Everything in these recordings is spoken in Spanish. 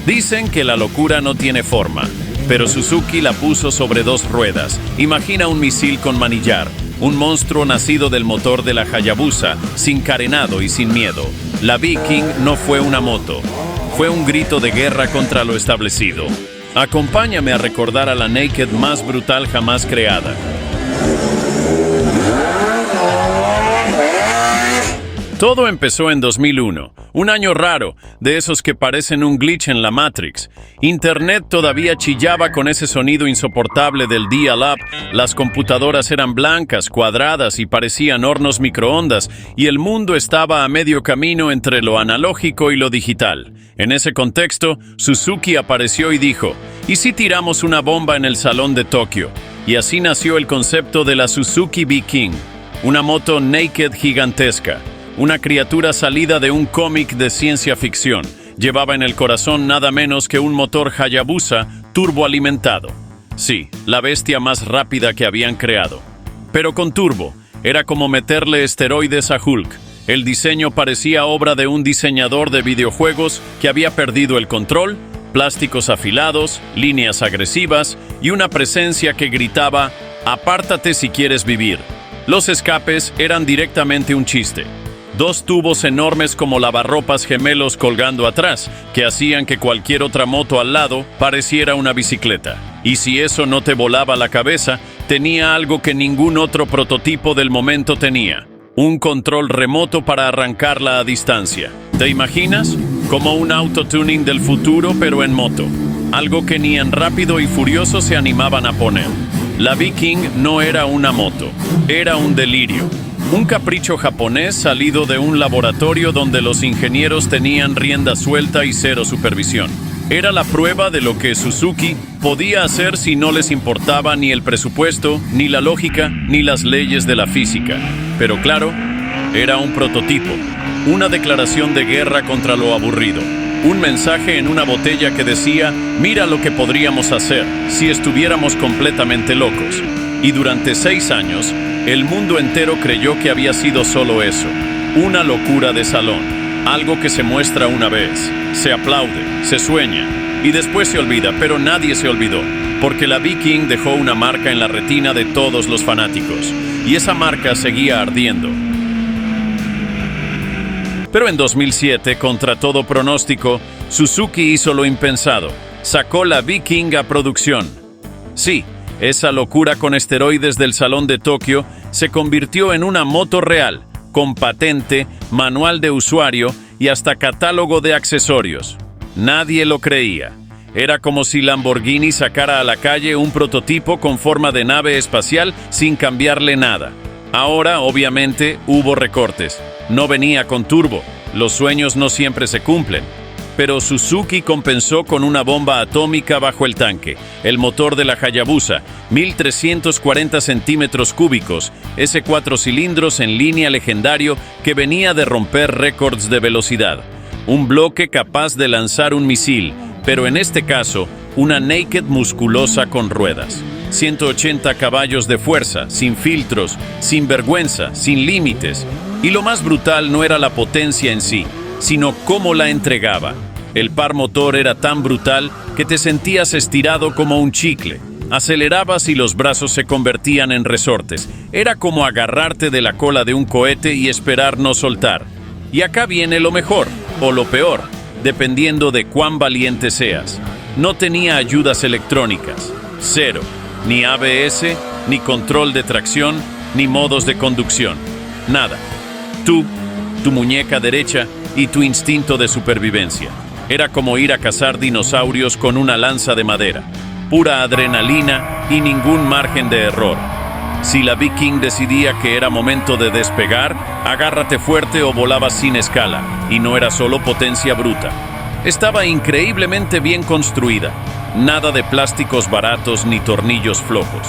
Dicen que la locura no tiene forma, pero Suzuki la puso sobre dos ruedas. Imagina un misil con manillar, un monstruo nacido del motor de la Hayabusa, sin carenado y sin miedo. La Viking no fue una moto, fue un grito de guerra contra lo establecido. Acompáñame a recordar a la Naked más brutal jamás creada. Todo empezó en 2001, un año raro, de esos que parecen un glitch en la Matrix. Internet todavía chillaba con ese sonido insoportable del dial-up, las computadoras eran blancas, cuadradas y parecían hornos microondas, y el mundo estaba a medio camino entre lo analógico y lo digital. En ese contexto, Suzuki apareció y dijo, ¿y si tiramos una bomba en el salón de Tokio? Y así nació el concepto de la Suzuki Viking, una moto naked gigantesca. Una criatura salida de un cómic de ciencia ficción. Llevaba en el corazón nada menos que un motor Hayabusa turboalimentado. Sí, la bestia más rápida que habían creado. Pero con turbo, era como meterle esteroides a Hulk. El diseño parecía obra de un diseñador de videojuegos que había perdido el control, plásticos afilados, líneas agresivas y una presencia que gritaba, «Apártate si quieres vivir». Los escapes eran directamente un chiste. Dos tubos enormes como lavarropas gemelos colgando atrás, que hacían que cualquier otra moto al lado pareciera una bicicleta. Y si eso no te volaba la cabeza, tenía algo que ningún otro prototipo del momento tenía. Un control remoto para arrancarla a distancia. ¿Te imaginas? Como un autotuning del futuro, pero en moto. Algo que ni en Rápido y Furioso se animaban a poner. La Viking no era una moto, era un delirio. Un capricho japonés salido de un laboratorio donde los ingenieros tenían rienda suelta y cero supervisión. Era la prueba de lo que Suzuki podía hacer si no les importaba ni el presupuesto, ni la lógica, ni las leyes de la física. Pero claro, era un prototipo, una declaración de guerra contra lo aburrido. Un mensaje en una botella que decía, mira lo que podríamos hacer si estuviéramos completamente locos. Y durante 6 años, el mundo entero creyó que había sido solo eso, una locura de salón, algo que se muestra una vez, se aplaude, se sueña y después se olvida, pero nadie se olvidó, porque la Viking dejó una marca en la retina de todos los fanáticos, y esa marca seguía ardiendo. Pero en 2007, contra todo pronóstico, Suzuki hizo lo impensado, sacó la Viking a producción. Sí, esa locura con esteroides del Salón de Tokio se convirtió en una moto real, con patente, manual de usuario y hasta catálogo de accesorios. Nadie lo creía. Era como si Lamborghini sacara a la calle un prototipo con forma de nave espacial sin cambiarle nada. Ahora, obviamente, hubo recortes. No venía con turbo. Los sueños no siempre se cumplen. Pero Suzuki compensó con una bomba atómica bajo el tanque, el motor de la Hayabusa, 1.340 centímetros cúbicos, ese 4 cilindros en línea legendario que venía de romper récords de velocidad. Un bloque capaz de lanzar un misil, pero en este caso, una naked musculosa con ruedas. 180 caballos de fuerza, sin filtros, sin vergüenza, sin límites. Y lo más brutal no era la potencia en sí, sino cómo la entregaba. El par motor era tan brutal que te sentías estirado como un chicle. Acelerabas y los brazos se convertían en resortes. Era como agarrarte de la cola de un cohete y esperar no soltar. Y acá viene lo mejor, o lo peor, dependiendo de cuán valiente seas. No tenía ayudas electrónicas. Cero. Ni ABS, ni control de tracción, ni modos de conducción. Nada. Tú, tu muñeca derecha y tu instinto de supervivencia. Era como ir a cazar dinosaurios con una lanza de madera. Pura adrenalina y ningún margen de error. Si la Viking decidía que era momento de despegar, agárrate fuerte o volabas sin escala, y no era solo potencia bruta. Estaba increíblemente bien construida. Nada de plásticos baratos ni tornillos flojos.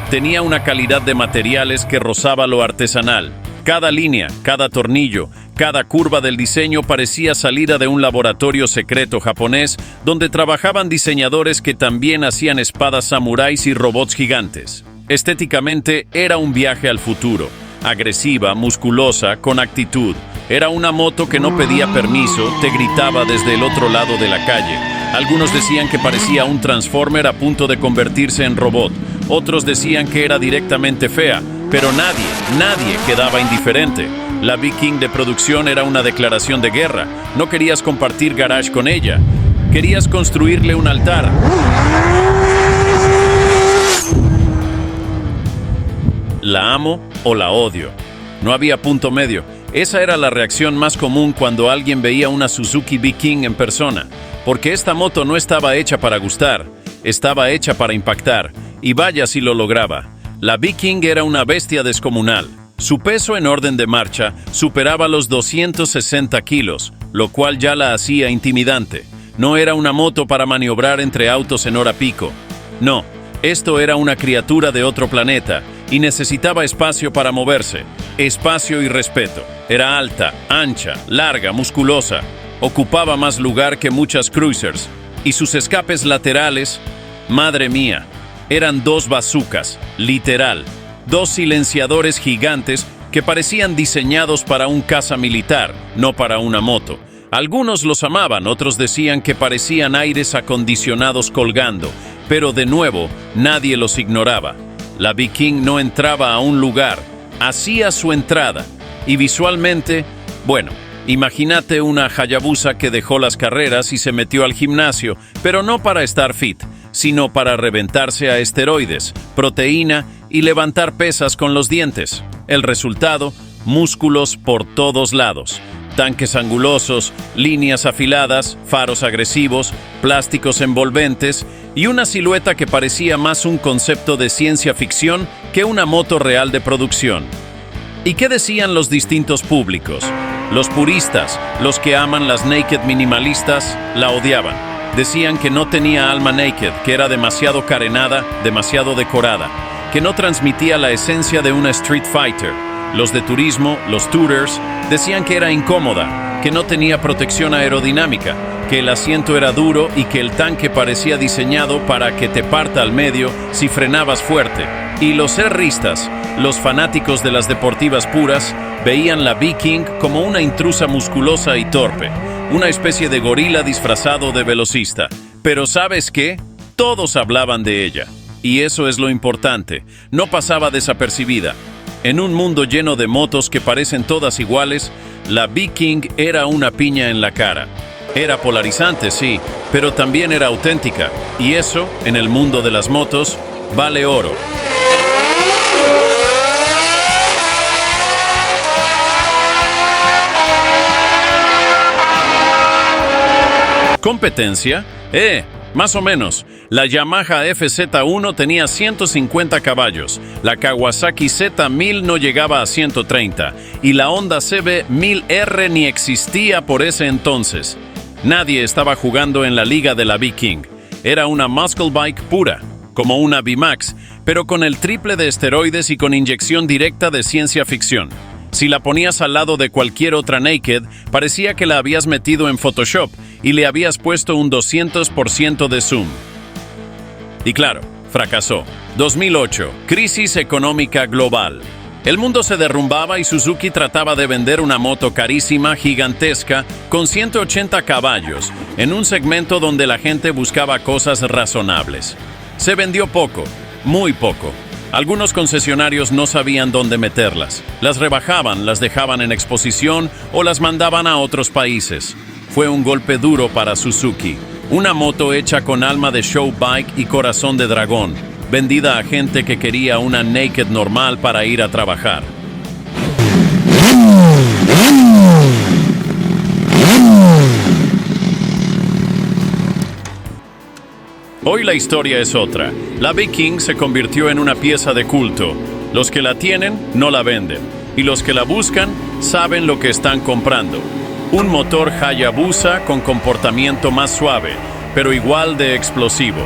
Tenía una calidad de materiales que rozaba lo artesanal. Cada línea, cada tornillo, cada curva del diseño parecía salida de un laboratorio secreto japonés donde trabajaban diseñadores que también hacían espadas samuráis y robots gigantes. Estéticamente era un viaje al futuro, agresiva, musculosa, con actitud. Era una moto que no pedía permiso, te gritaba desde el otro lado de la calle. Algunos decían que parecía un Transformer a punto de convertirse en robot. Otros decían que era directamente fea, pero nadie quedaba indiferente. La Viking de producción era una declaración de guerra. No querías compartir garage con ella. Querías construirle un altar. La amo o la odio. No había punto medio. Esa era la reacción más común cuando alguien veía una Suzuki Viking en persona, porque esta moto no estaba hecha para gustar, estaba hecha para impactar, y vaya si lo lograba. La Viking era una bestia descomunal. Su peso en orden de marcha superaba los 260 kilos, lo cual ya la hacía intimidante. No era una moto para maniobrar entre autos en hora pico. No, esto era una criatura de otro planeta, y necesitaba espacio para moverse, espacio y respeto. Era alta, ancha, larga, musculosa. Ocupaba más lugar que muchas cruisers. Y sus escapes laterales, madre mía, eran 2 bazucas, literal. 2 silenciadores gigantes que parecían diseñados para un caza militar, no para una moto. Algunos los amaban, otros decían que parecían aires acondicionados colgando, pero de nuevo, nadie los ignoraba. La Viking no entraba a un lugar, hacía su entrada. Y visualmente, bueno, imagínate una Hayabusa que dejó las carreras y se metió al gimnasio, pero no para estar fit, sino para reventarse a esteroides, proteína y levantar pesas con los dientes. El resultado, músculos por todos lados. Tanques angulosos, líneas afiladas, faros agresivos, plásticos envolventes y una silueta que parecía más un concepto de ciencia ficción que una moto real de producción. ¿Y qué decían los distintos públicos? Los puristas, los que aman las naked minimalistas, la odiaban. Decían que no tenía alma naked, que era demasiado carenada, demasiado decorada, que no transmitía la esencia de una Street Fighter. Los de turismo, los tourers, decían que era incómoda, que no tenía protección aerodinámica, que el asiento era duro y que el tanque parecía diseñado para que te parta al medio si frenabas fuerte. Y los cerristas, los fanáticos de las deportivas puras, veían la Viking como una intrusa musculosa y torpe, una especie de gorila disfrazado de velocista. Pero ¿sabes qué? Todos hablaban de ella. Y eso es lo importante, no pasaba desapercibida. En un mundo lleno de motos que parecen todas iguales, la Viking era una piña en la cara. Era polarizante, sí, pero también era auténtica. Y eso, en el mundo de las motos, vale oro. ¿Competencia? Más o menos. La Yamaha FZ1 tenía 150 caballos, la Kawasaki Z1000 no llegaba a 130 y la Honda CB1000R ni existía por ese entonces. Nadie estaba jugando en la liga de la Viking. Era una muscle bike pura, como una VMAX, pero con el triple de esteroides y con inyección directa de ciencia ficción. Si la ponías al lado de cualquier otra naked, parecía que la habías metido en Photoshop y le habías puesto un 200% de zoom. Y claro, fracasó. 2008, crisis económica global. El mundo se derrumbaba y Suzuki trataba de vender una moto carísima, gigantesca, con 180 caballos, en un segmento donde la gente buscaba cosas razonables. Se vendió poco, muy poco. Algunos concesionarios no sabían dónde meterlas. Las rebajaban, las dejaban en exposición o las mandaban a otros países. Fue un golpe duro para Suzuki. Una moto hecha con alma de show bike y corazón de dragón, vendida a gente que quería una naked normal para ir a trabajar. Hoy la historia es otra. La Viking se convirtió en una pieza de culto. Los que la tienen no la venden, y los que la buscan saben lo que están comprando. Un motor Hayabusa con comportamiento más suave, pero igual de explosivo.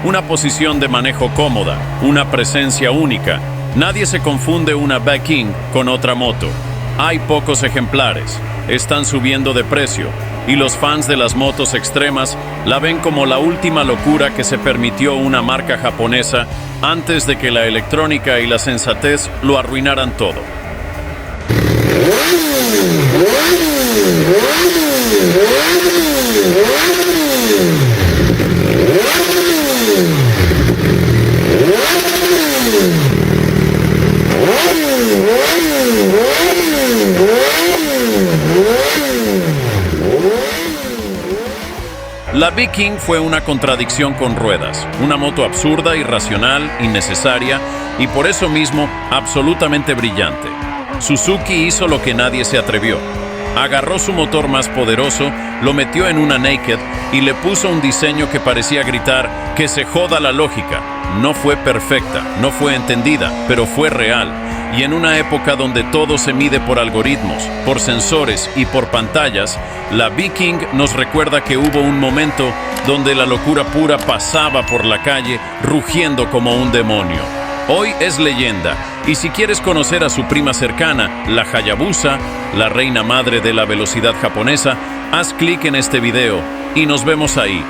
Una posición de manejo cómoda, una presencia única. Nadie se confunde una Viking con otra moto. Hay pocos ejemplares, están subiendo de precio, y los fans de las motos extremas la ven como la última locura que se permitió una marca japonesa antes de que la electrónica y la sensatez lo arruinaran todo. La Viking fue una contradicción con ruedas, una moto absurda, irracional, innecesaria y por eso mismo absolutamente brillante. Suzuki hizo lo que nadie se atrevió. Agarró su motor más poderoso, lo metió en una Naked y le puso un diseño que parecía gritar que se joda la lógica. No fue perfecta, no fue entendida, pero fue real. Y en una época donde todo se mide por algoritmos, por sensores y por pantallas, la Viking nos recuerda que hubo un momento donde la locura pura pasaba por la calle rugiendo como un demonio. Hoy es leyenda, y si quieres conocer a su prima cercana, la Hayabusa, la reina madre de la velocidad japonesa, haz clic en este video y nos vemos ahí.